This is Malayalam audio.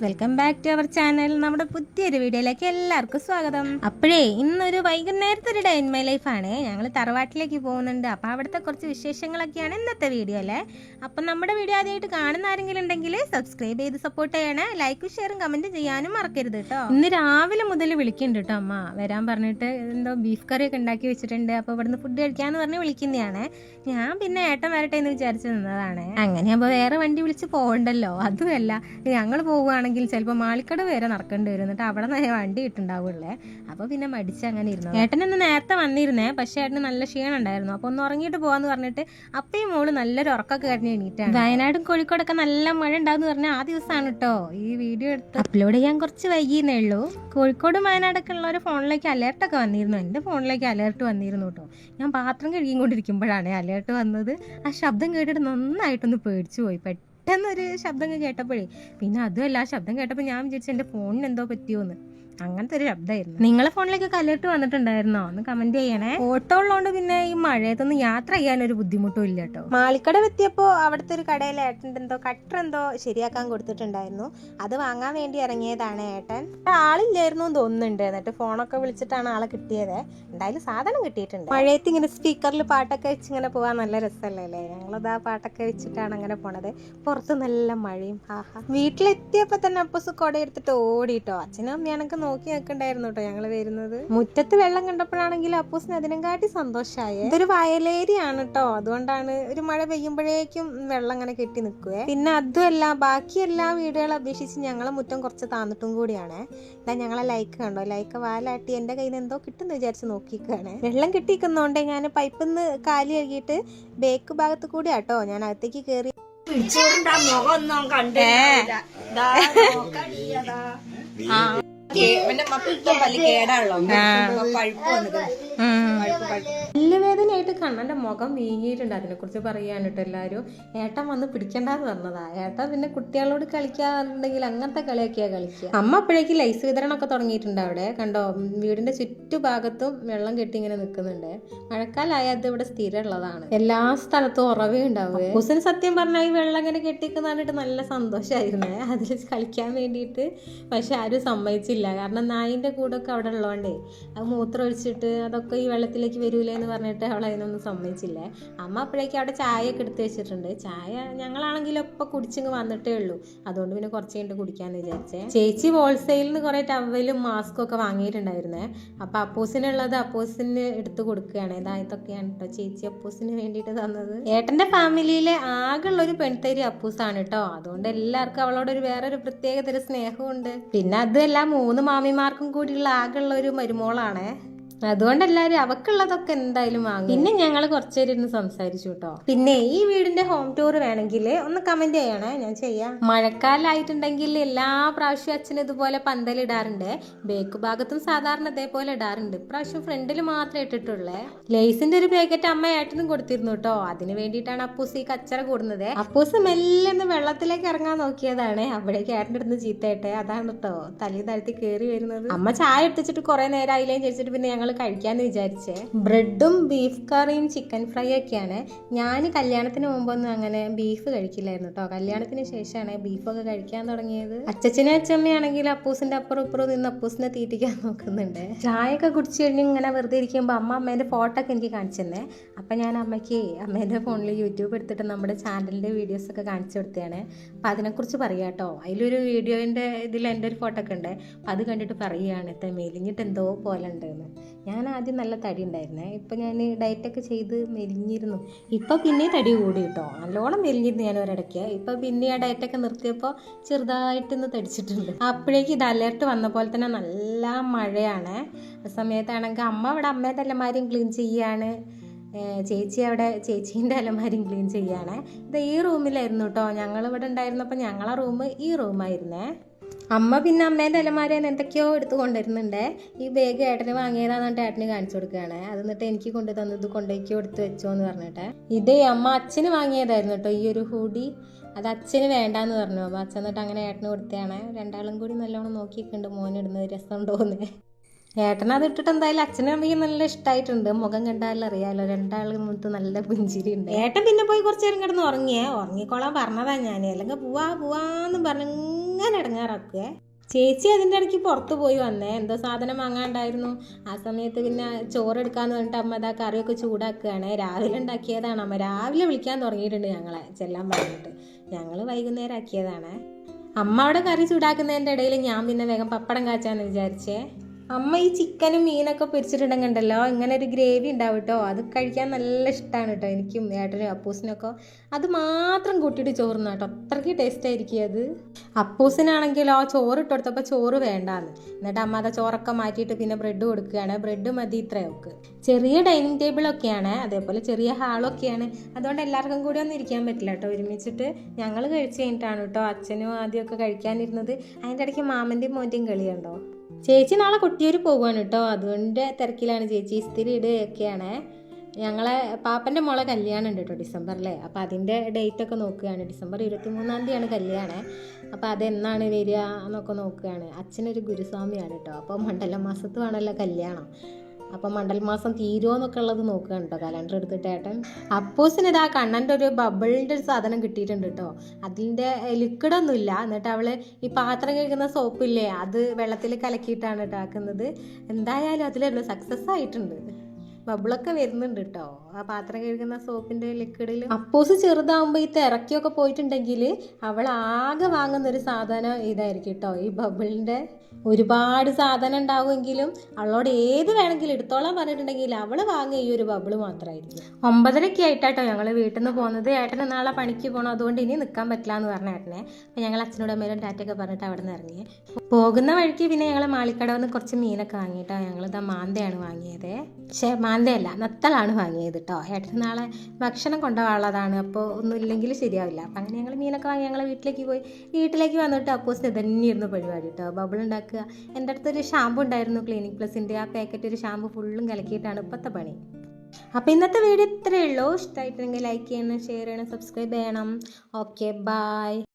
Welcome back to our channel. നമ്മുടെ പുതിയൊരു വീഡിയോയിലേക്ക് എല്ലാവർക്കും സ്വാഗതം. അപ്പോഴേ ഇന്നൊരു വൈകുന്നേരത്തെ ഒരു ഡേ ഇൻ മൈ ലൈഫാണ്. ഞങ്ങൾ തറവാട്ടിലേക്ക് പോകുന്നുണ്ട്. അപ്പോൾ അവിടുത്തെ കുറച്ച് വിശേഷങ്ങളൊക്കെയാണ് ഇന്നത്തെ വീഡിയോ അല്ലേ. അപ്പം നമ്മുടെ വീഡിയോ ആദ്യമായിട്ട് കാണുന്ന ആരെങ്കിലും ഉണ്ടെങ്കിൽ സബ്സ്ക്രൈബ് ചെയ്ത് സപ്പോർട്ട് ചെയ്യണേ. ലൈക്കും ഷെയറും കമൻറ്റ് ചെയ്യാനും മറക്കരുത് കേട്ടോ. ഇന്ന് രാവിലെ മുതൽ വിളിക്കുന്നുണ്ട് കേട്ടോ അമ്മ വരാൻ പറഞ്ഞിട്ട്. എന്തോ ബീഫ് കറിയൊക്കെ ഉണ്ടാക്കി വെച്ചിട്ടുണ്ട്. അപ്പോൾ ഇവിടുന്ന് ഫുഡ് കഴിക്കാന്ന് പറഞ്ഞ് വിളിക്കുന്നതാണ്. ഞാൻ പിന്നെ ഏട്ടൻ വരട്ടെ എന്ന് വിചാരിച്ച് നിന്നതാണ്. അങ്ങനെ അപ്പോൾ വേറെ വണ്ടി വിളിച്ച് പോകണ്ടല്ലോ. അതുമല്ല ഞങ്ങൾ പോവുകയാണെങ്കിൽ ചിലപ്പോൾ മാളിക്കട വരെ നടക്കേണ്ടി വരും. എന്നിട്ട് അവിടെ നിന്ന് വണ്ടി കിട്ടുണ്ടാവുള്ളേ. അപ്പോൾ പിന്നെ മടിച്ച് അങ്ങനെ ഇരുന്നു. ഏട്ടനൊന്ന് നേരത്തെ വന്നിരുന്നേ, പക്ഷേ ഏട്ടന് നല്ല ക്ഷീണം ഉണ്ടായിരുന്നു. അപ്പോൾ ഒന്ന് ഉറങ്ങിയിട്ട് പോകാന്ന് പറഞ്ഞിട്ട് അപ്പയും മോള് നല്ലൊരു ഉറക്കൊക്കെ കഴിഞ്ഞ് എണീറ്റാണ്. വയനാടും കോഴിക്കോടൊക്കെ നല്ല മഴ ഉണ്ടാവും പറഞ്ഞാൽ ആ ദിവസമാണ് കേട്ടോ ഈ വീഡിയോ എടുത്ത് അപ്ലോഡ് ചെയ്യാൻ കുറച്ച് വൈകിയെന്നേ ഉള്ളൂ. കോഴിക്കോടും വയനാടൊക്കെ ഉള്ളവർ ഫോണിലേക്ക് അലേർട്ടൊക്കെ വന്നിരുന്നു. എൻ്റെ ഫോണിലേക്ക് അലേർട്ട് വന്നിരുന്നു കേട്ടോ. ഞാൻ പാത്രം കഴുകിക്കൊണ്ടിരിക്കുമ്പോഴാണ് അലേർട്ട് വന്നത്. ആ ശബ്ദം കേട്ടിട്ട് നന്നായിട്ടൊന്ന് പേടിച്ചു പോയി. പെട്ടെന്നൊരു ശബ്ദം കേട്ടപ്പോഴേ പിന്നെ അതുമല്ല, ആ ശബ്ദം കേട്ടപ്പോൾ ഞാൻ വിചാരിച്ചു എൻ്റെ ഫോണിന് എന്തോ പറ്റിയോന്ന്. അങ്ങനത്തെ ഒരു ശബ്ദമായിരുന്നു. നിങ്ങളെ ഫോണിലേക്ക് അലേർട്ട് വന്നിട്ടുണ്ടായിരുന്നോ? ഒന്ന് കമന്റ് ചെയ്യണേ. ഓട്ടോ ഉള്ളതുകൊണ്ട് പിന്നെ ഈ മഴയത്തൊന്നും യാത്ര ചെയ്യാനൊരു ബുദ്ധിമുട്ടും ഇല്ല കേട്ടോ. മാളിക്കട എത്തിയപ്പോൾ അവിടുത്തെ ഒരു കടയിൽ ഏട്ടൻ്റെ എന്തോ കട്ടർ എന്തോ ശരിയാക്കാൻ കൊടുത്തിട്ടുണ്ടായിരുന്നു. അത് വാങ്ങാൻ വേണ്ടി ഇറങ്ങിയതാണ് ഏട്ടൻ. ആളില്ലായിരുന്നു എന്ന് തോന്നുന്നുണ്ട്. എന്നിട്ട് ഫോണൊക്കെ വിളിച്ചിട്ടാണ് ആളെ കിട്ടിയത്. എന്തായാലും സാധനം കിട്ടിയിട്ടുണ്ട്. മഴയത്ത് ഇങ്ങനെ സ്പീക്കറിൽ പാട്ടൊക്കെ വെച്ച് ഇങ്ങനെ പോകാൻ നല്ല രസമല്ലേ അല്ലേ. ഞങ്ങളത് ആ പാട്ടൊക്കെ വെച്ചിട്ടാണ് അങ്ങനെ പോണത്. പുറത്ത് നല്ല മഴയും. വീട്ടിലെത്തിയപ്പോൾ തന്നെ അപ്പൂസ് കൊട എടുത്തിട്ട് ഓടിട്ടോ. അച്ഛനും അമ്മയാണൊക്കെ നോക്കി നിൽക്കണ്ടായിരുന്നു കേട്ടോ ഞങ്ങൾ വരുന്നത്. മുറ്റത്ത് വെള്ളം കണ്ടപ്പോഴാണെങ്കിൽ അപ്പൂസിന് അതിനെക്കാട്ടി സന്തോഷമായി. ഇതൊരു വയലേരിയാണ് കേട്ടോ, അതുകൊണ്ടാണ് ഒരു മഴ പെയ്യുമ്പോഴേക്കും വെള്ളം അങ്ങനെ കെട്ടി നിൽക്കുവേ. പിന്നെ അതുമല്ല, ബാക്കി എല്ലാ വീടുകളെ അപേക്ഷിച്ച് ഞങ്ങളെ മുറ്റം കുറച്ച് താന്നിട്ടും കൂടിയാണ്. ഇതാ ഞങ്ങളെ ലൈക്ക് കണ്ടോ, ലൈക്ക് വാലാട്ടി എൻ്റെ കയ്യിൽ നിന്ന് എന്തോ കിട്ടുമെന്ന് വിചാരിച്ച് നോക്കിക്കാണ്. വെള്ളം കെട്ടിക്കുന്നോണ്ട് ഞാൻ പൈപ്പിൽ നിന്ന് കാലി കഴുകിയിട്ട് ബേക്ക് ഭാഗത്ത് കൂടി ആട്ടോ ഞാൻ അകത്തേക്ക് കയറി. എല്ലുവേദനയായിട്ട് കണ്ണന്റെ മുഖം വീങ്ങിയിട്ടുണ്ട്. അതിനെ കുറിച്ച് പറയാനിട്ട് എല്ലാവരും ഏട്ടൻ വന്ന് പിടിക്കണ്ടെന്ന് പറഞ്ഞതാ. ഏട്ടൻ പിന്നെ കുട്ടികളോട് കളിക്കാറുണ്ടെങ്കിൽ അങ്ങനത്തെ കളിയൊക്കെയാ കളിക്കുക. അമ്മ അപ്പോഴേക്ക് ലൈസ് വിതരണമൊക്കെ തുടങ്ങിയിട്ടുണ്ട്. അവിടെ കണ്ടോ, വീടിന്റെ ചുറ്റുഭാഗത്തും വെള്ളം കെട്ടി ഇങ്ങനെ നിൽക്കുന്നുണ്ട്. മഴക്കാലായത് ഇവിടെ സ്ഥിരം ഉള്ളതാണ്. എല്ലാ സ്ഥലത്തും ഉറവേ ഉണ്ടാവുക. ഹുസൈൻ സത്യം പറഞ്ഞാൽ ഈ വെള്ളം ഇങ്ങനെ കെട്ടിക്കുന്നറിഞ്ഞിട്ട് നല്ല സന്തോഷമായിരുന്നേ അതിൽ കളിക്കാൻ വേണ്ടിയിട്ട്. പക്ഷെ ആരും സമ്മതിച്ചില്ല. കാരണം നായിൻ്റെ കൂടൊക്കെ അവിടെ ഉള്ളതുകൊണ്ടേ അത് മൂത്രം ഒഴിച്ചിട്ട് അതൊക്കെ ഈ വെള്ളത്തിലേക്ക് വരൂലേ എന്ന് പറഞ്ഞിട്ട് അവൾ അതിനൊന്നും സമ്മതിച്ചില്ലേ. അമ്മ അപ്പോഴേക്കും അവിടെ ചായയൊക്കെ എടുത്ത് വെച്ചിട്ടുണ്ട്. ചായ ഞങ്ങളാണെങ്കിലും ഇപ്പം കുടിച്ചിങ്ങ് വന്നിട്ടേ ഉള്ളൂ. അതുകൊണ്ട് പിന്നെ കുറച്ച് കഴിഞ്ഞിട്ട് കുടിക്കാന്ന് വിചാരിച്ചേ. ചേച്ചി ഹോൾസെയിലിൽ നിന്ന് കുറേ ടവലും മാസ്കും ഒക്കെ വാങ്ങിയിട്ടുണ്ടായിരുന്നേ. അപ്പം അപ്പൂസിനുള്ളത് അപ്പൂസിന് എടുത്ത് കൊടുക്കുകയാണ്. ഇതൊക്കെയാണ് കേട്ടോ ചേച്ചി അപ്പൂസിന് വേണ്ടിയിട്ട് തന്നത്. ഏട്ടൻ്റെ ഫാമിലിയിലെ ആകെയുള്ളൊരു പെൺതരി അപ്പൂസാണ് കേട്ടോ. അതുകൊണ്ട് എല്ലാവർക്കും അവളോടൊരു വേറൊരു പ്രത്യേകതര സ്നേഹമുണ്ട്. പിന്നെ അതുമല്ല, 3 മാമിമാർക്കും കൂടിയുള്ള ആകെയുള്ള ഒരു മരുമോളാണ്. അതുകൊണ്ട് എല്ലാവരും അവക്കുള്ളതൊക്കെ എന്തായാലും വാങ്ങും. പിന്നെ ഞങ്ങൾ കുറച്ചേരം ഇരുന്ന് സംസാരിച്ചു കേട്ടോ. പിന്നെ ഈ വീടിന്റെ ഹോം ടൂർ വേണമെങ്കിൽ ഒന്ന് കമന്റ് ചെയ്യണേ, ഞാൻ ചെയ്യാം. മഴക്കാലമായിട്ടുണ്ടെങ്കിൽ എല്ലാ പ്രാവശ്യവും അച്ഛൻ ഇതുപോലെ പന്തലിടാറുണ്ട്. ബേക്ക് ഭാഗത്തും സാധാരണ ഇതേപോലെ ഇടാറുണ്ട്. ഇപ്രാവശ്യം ഫ്രണ്ടിൽ മാത്രമേ ഇട്ടിട്ടുള്ളേ. ലേസിന്റെ ഒരു പാക്കറ്റ് അമ്മ ഏട്ടനും കൊടുത്തിരുന്നു കേട്ടോ. അതിന് വേണ്ടിയിട്ടാണ് അപ്പൂസ് ഈ കച്ചറ കൂടുന്നത്. അപ്പൂസ് മെല്ലെ വെള്ളത്തിലേക്ക് ഇറങ്ങാൻ നോക്കിയതാണ്. അവിടേക്ക് ഏട്ടൻ്റെ അടുത്ത് ചീത്തയിട്ടെ. അതാണ് കേട്ടോ തലയിൽ താഴ്ത്തി കയറി വരുന്നത്. അമ്മ ചായ എടുത്തിട്ട് കുറെ നേരം ആയില്ലേ ചോദിച്ചിട്ട് പിന്നെ ഞങ്ങൾ കഴിക്കാന്ന് വിചാരിച്ചേ. ബ്രെഡും ബീഫ് കറിയും ചിക്കൻ ഫ്രൈ ഒക്കെയാണ്. ഞാൻ കല്യാണത്തിന് മുമ്പൊന്നും അങ്ങനെ ബീഫ് കഴിക്കില്ലായിരുന്നു കേട്ടോ. കല്യാണത്തിന് ശേഷമാണ് ബീഫൊക്കെ കഴിക്കാൻ തുടങ്ങിയത്. അച്ഛനും അച്ഛമ്മയാണെങ്കിൽ അപ്പൂസിന്റെ അപ്പുറം ഇപ്പുറം നിന്ന് അപ്പൂസിനെ തീറ്റിക്കാൻ നോക്കുന്നുണ്ട്. ചായയൊക്കെ കുടിച്ച് കഴിഞ്ഞ് ഇങ്ങനെ വെറുതെ ഇരിക്കുമ്പോൾ അമ്മേന്റെ ഫോട്ടോ ഒക്കെ എനിക്ക് കാണിച്ചു തന്നെ. അപ്പം ഞാൻ അമ്മയ്ക്ക് അമ്മേന്റെ ഫോണിൽ യൂട്യൂബ് എടുത്തിട്ട് നമ്മുടെ ചാനലിന്റെ വീഡിയോസ് ഒക്കെ കാണിച്ചു കൊടുത്തതാണ്. അപ്പം അതിനെക്കുറിച്ച് പറയാം കേട്ടോ. അതിലൊരു വീഡിയോന്റെ ഇതിൽ എൻ്റെ ഒരു ഫോട്ടോ ഒക്കെ ഉണ്ട്. അപ്പം അത് കണ്ടിട്ട് പറയുകയാണ് മെലിഞ്ഞിട്ട് എന്തോ പോലെ ഉണ്ടെന്ന്. ഞാൻ ആദ്യം നല്ല തടി ഉണ്ടായിരുന്നേ. ഇപ്പം ഞാൻ ഡയറ്റൊക്കെ ചെയ്ത് മെലിഞ്ഞിരുന്നു. ഇപ്പം പിന്നെ തടി കൂടി കേട്ടോ. നല്ലോണം മെലിഞ്ഞിരുന്നു ഞാൻ ഒരിടയ്ക്ക്. ഇപ്പം പിന്നെ ആ ഡയറ്റൊക്കെ നിർത്തിയപ്പോൾ ചെറുതായിട്ടൊന്ന് തടിച്ചിട്ടുണ്ട്. അപ്പോഴേക്കും ഇത് അലേർട്ട് വന്ന പോലെ തന്നെ നല്ല മഴയാണ്. ആ സമയത്താണെങ്കിൽ അമ്മ അവിടെ അമ്മേൻ്റെ അലമാരിയും ക്ലീൻ ചെയ്യാണ്. ചേച്ചി അവിടെ ചേച്ചീൻ്റെ അലമാരിയും ക്ലീൻ ചെയ്യാണ്. ഇത് ഈ റൂമിലായിരുന്നു കേട്ടോ ഞങ്ങളിവിടെ ഉണ്ടായിരുന്നപ്പോൾ ഞങ്ങളെ റൂം ഈ റൂമായിരുന്നേ. അമ്മ പിന്നെ അമ്മേൻ്റെ അലമാരേന്ന് എന്തൊക്കെയോ എടുത്ത് കൊണ്ടുവരുന്നുണ്ട്. ഈ ബാഗ് ഏട്ടന് വാങ്ങിയതാണെന്നിട്ട് ഏട്ടന് കാണിച്ചു കൊടുക്കുകയാണ്. അത് എന്നിട്ട് എനിക്ക് കൊണ്ടു തന്നത് കൊണ്ടേക്കോ എടുത്ത് വെച്ചോ എന്ന് പറഞ്ഞിട്ട്. ഇതേ അമ്മ അച്ഛന് വാങ്ങിയതായിരുന്നു കേട്ടോ ഈ ഒരു ഹൂഡി. അത് അച്ഛന് വേണ്ടാന്ന് പറഞ്ഞു. അപ്പോൾ അച്ഛൻ എന്നിട്ട് അങ്ങനെ ഏട്ടന് കൊടുത്തതാണ്. രണ്ടാളും കൂടി നല്ലോണം നോക്കിയിട്ടുണ്ട് മോനിടുന്നത് രസമുണ്ടോന്ന്. ഏട്ടനത് ഇട്ടിട്ട് എന്തായാലും അച്ഛനും അമ്മയ്ക്ക് നല്ല ഇഷ്ടമായിട്ടുണ്ട്. മുഖം കണ്ടാലും അറിയാലോ, രണ്ടാളും മുത്ത് നല്ല പുഞ്ചിരി ഉണ്ട്. ഏട്ടൻ പിന്നെ പോയി കുറച്ചു നേരം കിടന്ന് ഉറങ്ങിക്കോളാൻ പറഞ്ഞതാ ഞാൻ. അല്ലെങ്കിൽ പോവാന്ന് പറഞ്ഞ് അങ്ങനെ ഇടങ്ങാറാക്കുക. ചേച്ചി അതിൻ്റെ ഇടയ്ക്ക് പുറത്ത് പോയി വന്നേ, എന്തോ സാധനം വാങ്ങാണ്ടായിരുന്നു. ആ സമയത്ത് പിന്നെ ചോറെടുക്കാന്ന് പറഞ്ഞിട്ട് അമ്മ അതാ കറിയൊക്കെ ചൂടാക്കുകയാണ്. രാവിലെ ഉണ്ടാക്കിയതാണ് അമ്മ. രാവിലെ വിളിക്കാൻ തുടങ്ങിയിട്ടുണ്ട് ഞങ്ങളെ ചെല്ലാൻ പറഞ്ഞിട്ട്. ഞങ്ങൾ വൈകുന്നേരം ആക്കിയതാണ്. അമ്മ അവിടെ കറി ചൂടാക്കുന്നതിൻ്റെ ഇടയിൽ ഞാൻ പിന്നെ വേഗം പപ്പടം കാച്ചാന്ന് വിചാരിച്ചേ. അമ്മ ഈ ചിക്കനും മീനൊക്കെ പൊരിച്ചിട്ടുണ്ടെങ്കിലോ ഇങ്ങനെ ഒരു ഗ്രേവി ഉണ്ടാവും കേട്ടോ. അത് കഴിക്കാൻ നല്ല ഇഷ്ടമാണ് കേട്ടോ എനിക്കും ഏട്ടനും അപ്പൂസിനൊക്കെ. അത് മാത്രം കൂട്ടിയിട്ട് ചോറുന്ന കേട്ടോ, അത്രയ്ക്ക് ടേസ്റ്റ് ആയിരിക്കും അത്. അപ്പൂസിനാണെങ്കിലോ ചോറ് ഇട്ട് കൊടുത്തപ്പോൾ ചോറ് വേണ്ടാന്ന്. എന്നിട്ട് അമ്മ അതാ ചോറൊക്കെ മാറ്റിയിട്ട് പിന്നെ ബ്രെഡ് കൊടുക്കുകയാണ്. ബ്രെഡ് മതി ഇത്രയൊക്കെ. ചെറിയ ഡൈനിങ് ടേബിളൊക്കെയാണ്, അതേപോലെ ചെറിയ ഹാളൊക്കെയാണ്. അതുകൊണ്ട് എല്ലാവർക്കും കൂടി ഒന്നും ഇരിക്കാൻ പറ്റില്ല കേട്ടോ ഒരുമിച്ചിട്ട്. ഞങ്ങൾ കഴിച്ച് കഴിഞ്ഞിട്ടാണ് കേട്ടോ അച്ഛനും ആദ്യമൊക്കെ കഴിക്കാനിരുന്നത്. അതിൻ്റെ ഇടയ്ക്ക് മാമൻ്റെയും മോൻ്റെയും കളിയുണ്ടോ. ചേച്ചി നാളെ കൊട്ടിയൂർ പോകുവാണ് കേട്ടോ, അതുകൊണ്ട് തിരക്കിലാണ് ചേച്ചി. ഇസ്തിരി ഇടുകയൊക്കെയാണ്. ഞങ്ങളെ പാപ്പൻ്റെ മോളെ കല്യാണം ഉണ്ട് കേട്ടോ ഡിസംബറിൽ. അപ്പോൾ അതിൻ്റെ ഡേറ്റൊക്കെ നോക്കുകയാണ്. ഡിസംബർ 23-ാം തീയതിയാണ് കല്യാണം. അപ്പോൾ അതെന്നാണ് വരിക എന്നൊക്കെ നോക്കുകയാണ്. അച്ഛനൊരു ഗുരുസ്വാമിയാണ് കേട്ടോ, അപ്പോൾ മണ്ഡലമാസത്തുമാണല്ലോ കല്യാണം. അപ്പം മണ്ഡലമാസം തീരുമോ എന്നൊക്കെ ഉള്ളത് നോക്കുകയാണ് കേട്ടോ കലണ്ടർ എടുത്തിട്ട് ഏട്ടൻ. അപ്പോസിന് ഇതാ കണ്ണൻ്റെ ഒരു ബബിളിൻ്റെ ഒരു സാധനം കിട്ടിയിട്ടുണ്ട് കേട്ടോ. അതിൻ്റെ ലിക്വിഡൊന്നുമില്ല. എന്നിട്ട് അവൾ ഈ പാത്രം കഴുകുന്ന സോപ്പില്ലേ അത് വെള്ളത്തിൽ കലക്കിയിട്ടാണ് കേട്ടോ ആക്കുന്നത്. എന്തായാലും അതിലുള്ള സക്സസ് ആയിട്ടുണ്ട്. ബബിളൊക്കെ വരുന്നുണ്ട് കേട്ടോ ആ പാത്രം കഴുകുന്ന സോപ്പിൻ്റെ ലിക്വിഡിൽ. അപ്പോസ് ചെറുതാകുമ്പോൾ ഈ തിരക്കിയൊക്കെ പോയിട്ടുണ്ടെങ്കിൽ അവൾ ആകെ വാങ്ങുന്നൊരു സാധനം ഇതായിരിക്കും കേട്ടോ, ഈ ബബിളിൻ്റെ. ഒരുപാട് സാധനം ഉണ്ടാവുമെങ്കിലും അവളോട് ഏത് വേണമെങ്കിലും എടുത്തോളാൻ പറഞ്ഞിട്ടുണ്ടെങ്കിൽ അവൾ വാങ്ങിയ ഈ ഒരു ബബിള് മാത്രമായിരിക്കും. 9:30 ആയിട്ടാട്ടോ ഞങ്ങൾ വീട്ടിൽ നിന്ന് പോകുന്നത്. ഏട്ടന് നാളെ പണിക്ക് പോകണം, അതുകൊണ്ട് ഇനി നിൽക്കാൻ പറ്റില്ല എന്ന് പറഞ്ഞ ഏട്ടനെ. അപ്പോൾ ഞങ്ങൾ അച്ഛനോട് അമ്മയോടും ടാറ്റയൊക്കെ പറഞ്ഞിട്ട് അവിടെ നിന്ന് ഇറങ്ങി. പോകുന്ന വഴിക്ക് പിന്നെ ഞങ്ങൾ മാളിക്കട വന്ന് കുറച്ച് മീനൊക്കെ വാങ്ങിയിട്ടോ. ഞങ്ങളിതാ മാന്തയാണ് വാങ്ങിയത്. മാന്തയല്ല, നത്തലാണ് വാങ്ങിയത് കേട്ടോ. ഏട്ടന് നാളെ ഭക്ഷണം കൊണ്ടുപോകാനുള്ളതാണ്, അപ്പോൾ ഒന്നും ഇല്ലെങ്കിൽ ശരിയാവില്ല. അപ്പം അങ്ങനെ ഞങ്ങൾ മീനൊക്കെ വാങ്ങി ഞങ്ങൾ വീട്ടിലേക്ക് പോയി. വീട്ടിലേക്ക് വന്നിട്ട് അപ്പോസിന് തന്നെയായിരുന്നു പരിപാടി കേട്ടോ, ബബിൾ ഉണ്ടാക്കുക. എൻ്റെ അടുത്തൊരു ഷാമ്പു ഉണ്ടായിരുന്നു ക്ലിനിക് പ്ലസിൻ്റെ, ആ പാക്കറ്റ് ഒരു ഷാമ്പു ഫുള്ളും കലക്കിയിട്ടാണ് ഇപ്പോഴത്തെ പണി. അപ്പോൾ ഇന്നത്തെ വീഡിയോ ഇത്രയേ ഉള്ളൂ. ഇഷ്ടമായിട്ടുണ്ടെങ്കിൽ ലൈക്ക് ചെയ്യണം, ഷെയർ ചെയ്യണം, സബ്സ്ക്രൈബ് ചെയ്യണം. Okay, by.